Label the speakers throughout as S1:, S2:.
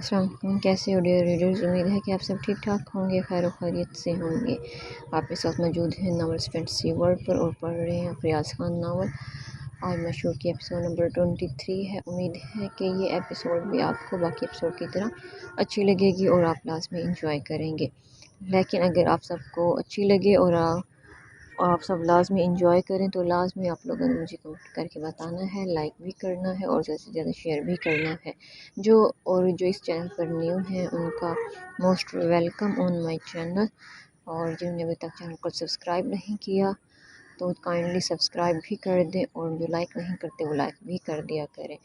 S1: अस्सलाम वालेकुम, कैसे हो डियर रीडर्स। उम्मीद है कि आप सब ठीक ठाक होंगे, खैर खैरियत से होंगे। आपके साथ मौजूद हैं नावल्स फैंटेसी वर्ल्ड पर और पढ़ रहे हैं फयाज़ खान नावल। आज मशहूर की एपिसोड नंबर 23 है। उम्मीद है कि ये एपिसोड भी आपको बाकी एपिसोड की तरह अच्छी लगेगी और आप लास्ट में इंजॉय करेंगे। लेकिन अगर आप सबको अच्छी लगे और आप सब लाजमी इंजॉय करें तो लाजमी आप लोगों ने मुझे कमेंट करके बताना है, लाइक भी करना है और ज़्यादा से ज़्यादा शेयर भी करना है। जो इस चैनल पर न्यू हैं उनका most welcome on my channel, और जिन्होंने अभी तक चैनल को सब्सक्राइब नहीं किया तो काइंडली सब्सक्राइब भी कर दें, और जो लाइक नहीं करते वो लाइक भी कर दिया करें।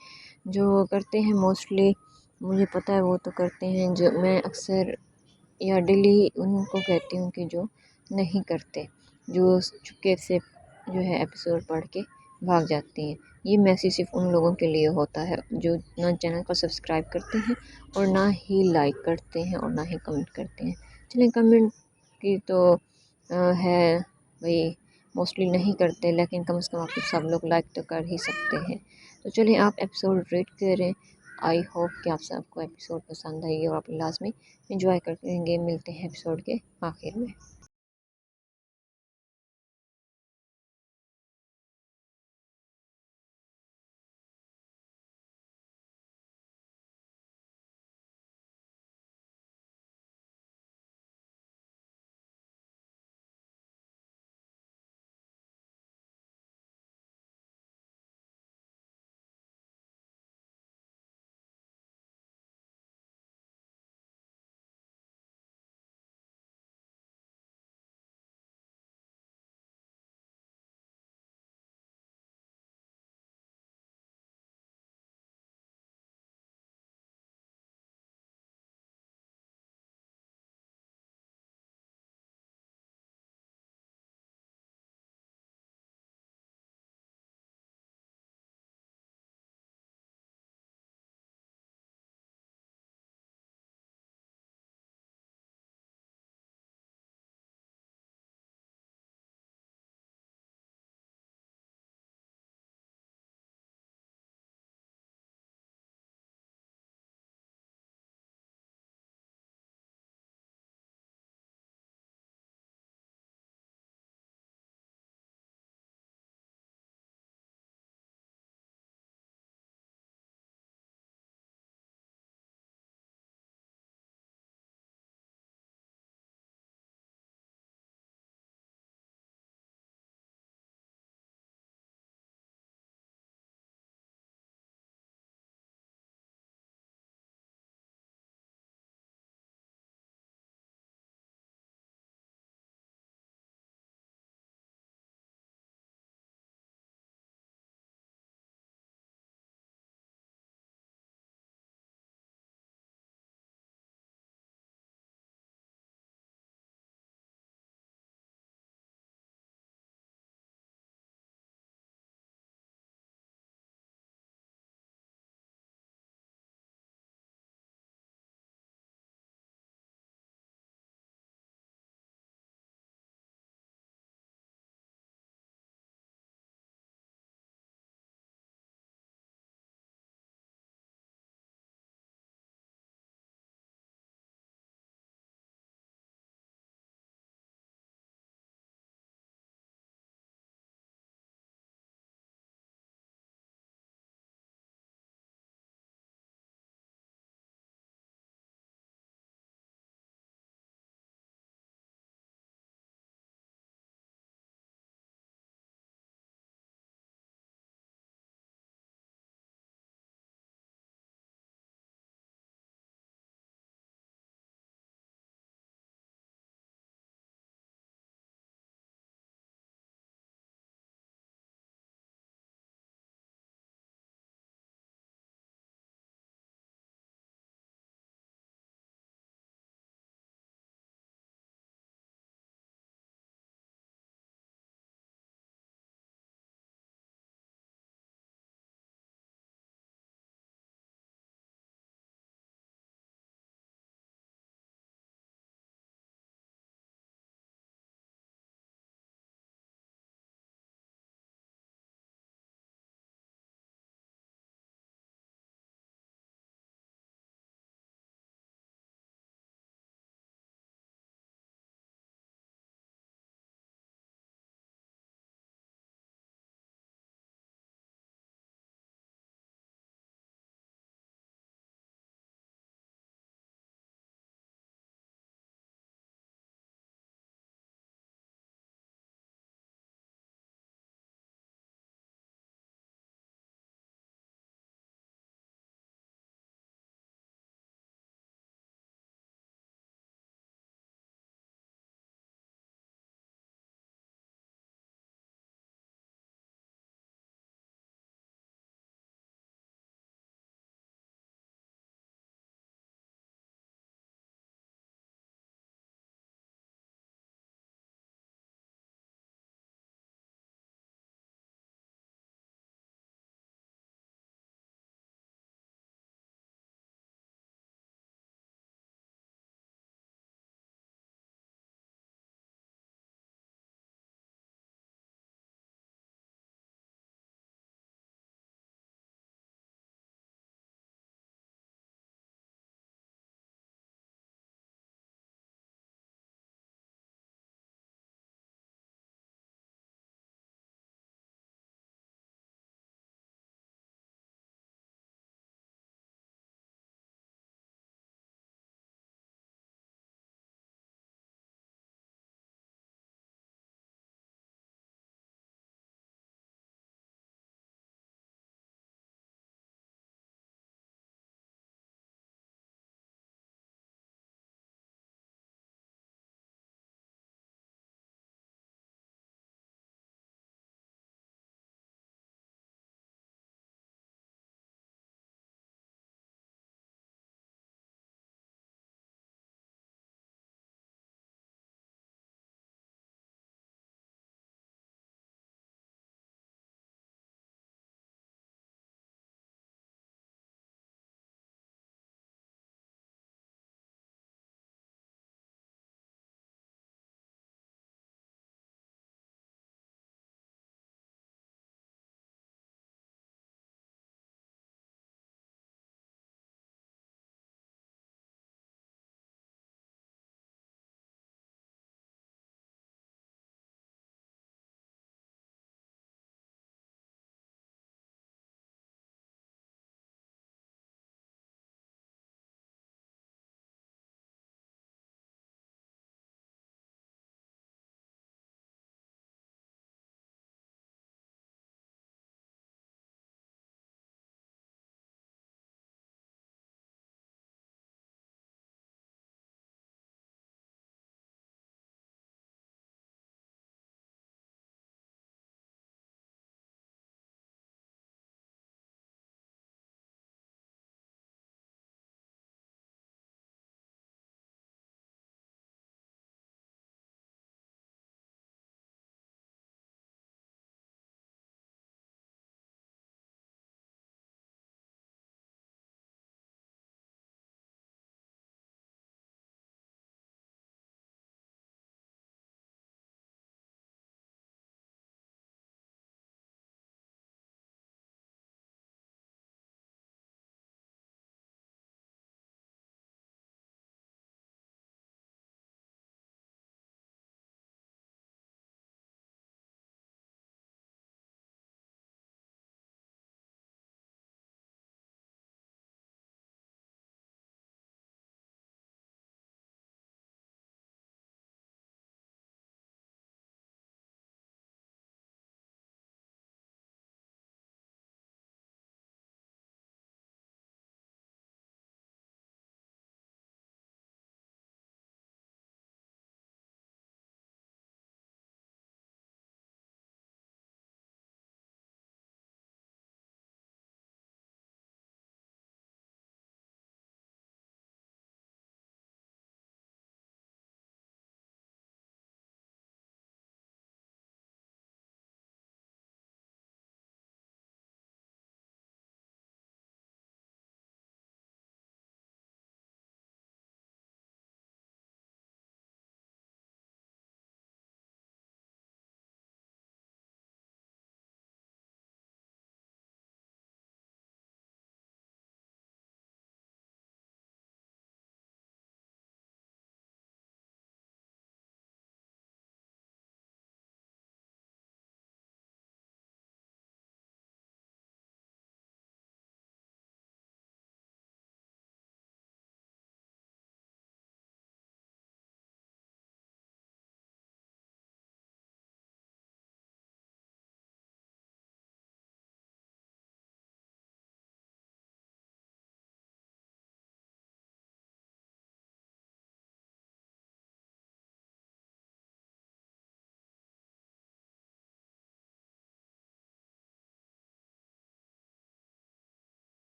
S1: जो करते हैं मोस्टली मुझे पता है वो तो करते हैं, जो मैं अक्सर या डेली उनको कहती हूँ कि जो नहीं करते, जो चुपके से जो है एपिसोड पढ़ के भाग जाती हैं। ये मैसेज सिर्फ उन लोगों के लिए होता है जो ना चैनल को सब्सक्राइब करते हैं और ना ही लाइक करते हैं और ना ही कमेंट करते हैं। चलें, कमेंट की तो है भाई, मोस्टली नहीं करते, लेकिन कम से कम आप सब लोग लाइक तो कर ही सकते हैं। तो चलिए आप एपिसोड रेट करें। आई होप कि आप सबको एपिसोड पसंद आएगी और आप लास्ट में इंजॉय करेंगे। मिलते हैं एपिसोड के आखिर में।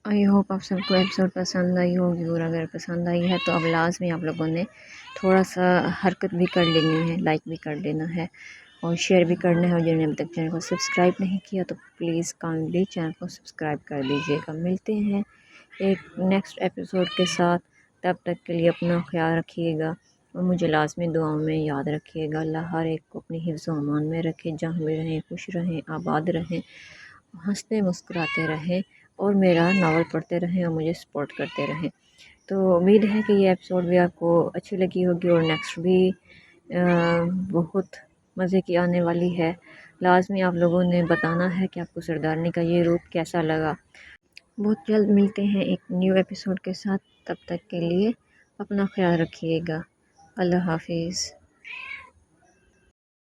S1: आई होप आप सबको एपिसोड पसंद आई होगी, और अगर पसंद आई है तो अब लाजमी आप लोगों ने थोड़ा सा हरकत भी कर लेनी है, लाइक भी कर देना है और शेयर भी करना है। और जिन्होंने अभी तक चैनल को सब्सक्राइब नहीं किया तो प्लीज़ काइंडली चैनल को सब्सक्राइब कर दीजिएगा। मिलते हैं एक नेक्स्ट एपिसोड के साथ, तब तक के लिए अपना ख्याल रखिएगा और मुझे लाजमी दुआओं में याद रखिएगा। अल्लाह हर एक को अपनी हिफ्ज़ व अमान में रखे, जहाँ भी रहें खुश रहें, आबाद रहें, हंसते मुस्कुराते रहें और मेरा नावल पढ़ते रहें और मुझे सपोर्ट करते रहें। तो उम्मीद है कि ये एपिसोड भी आपको अच्छी लगी होगी और नेक्स्ट भी बहुत मज़े की आने वाली है। लाजमी आप लोगों ने बताना है कि आपको सरदारनी का ये रूप कैसा लगा। बहुत जल्द मिलते हैं एक न्यू एपिसोड के साथ, तब तक के लिए अपना ख्याल रखिएगा। अल्लाह हाफिज़।